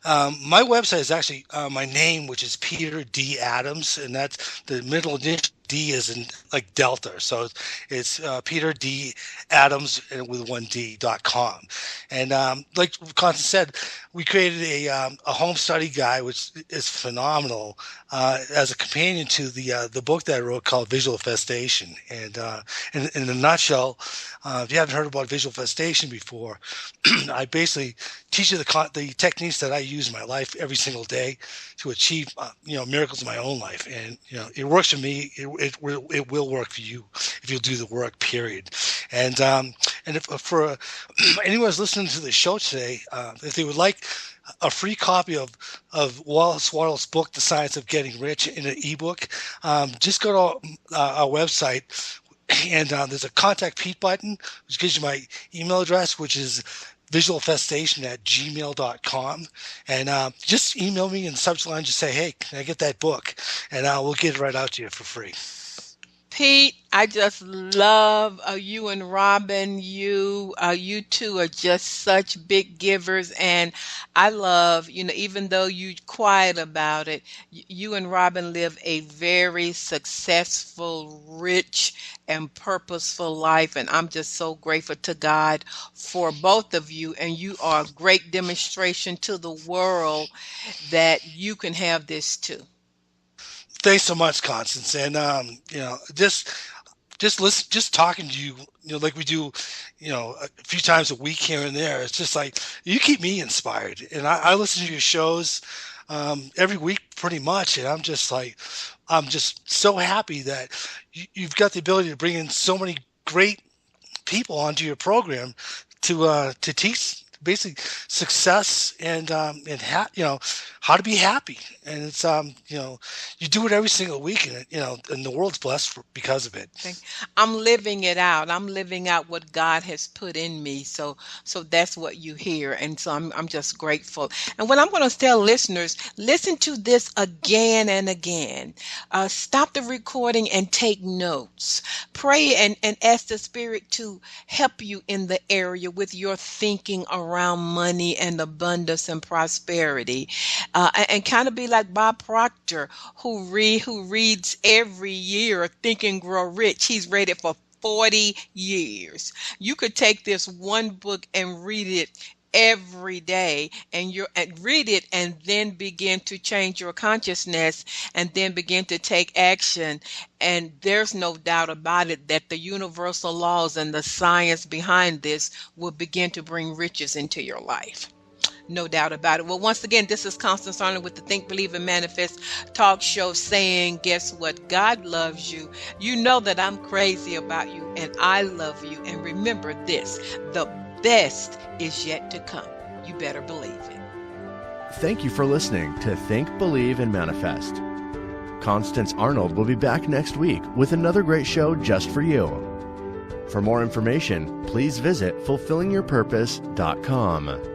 My website is actually my name, which is Peter D. Adams, and that's the middle initial D is in like Delta. So it's Peter D. Adams with .com. And like Constance said, we created a home study guide, which is phenomenal, as a companion to the book that I wrote called Visualization. And in a nutshell, if you haven't heard about visualization before, I basically teach you the techniques that I use in my life every single day to achieve miracles in my own life. And it works for me. It will work for you if you'll do the work. Period. And if for anyone who's listening to the show today, if they would like a free copy of Wallace Wattles' book, The Science of Getting Rich, in an ebook, just go to our website. And there's a contact Pete button, which gives you my email address, which is visualfestation@gmail.com. And just email me in the subject line, just say, hey, can I get that book? And we'll get it right out to you for free. Pete, I just love you and Robin. You two are just such big givers, and I love, even though you're quiet about it, you and Robin live a very successful, rich, and purposeful life, and I'm just so grateful to God for both of you, and you are a great demonstration to the world that you can have this too. Thanks so much, Constance. And just listen, just talking to you, like we do, a few times a week here and there. It's just like you keep me inspired, and I listen to your shows every week pretty much, and I'm just so happy that you've got the ability to bring in so many great people onto your program to teach basically success and how to be happy. And it's you do it every single week, and and the world's blessed because of it. I'm living it out. I'm living out what God has put in me. So that's what you hear. And so I'm just grateful. And what I'm going to tell listeners, listen to this again and again. Stop the recording and take notes. Pray and ask the Spirit to help you in the area with your thinking around money and abundance and prosperity. And kind of be like Bob Proctor, who reads every year Think and Grow Rich. He's read it for 40 years. You could take this one book and read it every day and read it and then begin to change your consciousness and then begin to take action. And there's no doubt about it that the universal laws and the science behind this will begin to bring riches into your life. No doubt about it. Well, once again, this is Constance Arnold with the Think, Believe, and Manifest talk show saying, guess what? God loves you. You know that I'm crazy about you and I love you. And remember this, the best is yet to come. You better believe it. Thank you for listening to Think, Believe, and Manifest. Constance Arnold will be back next week with another great show just for you. For more information, please visit fulfillingyourpurpose.com.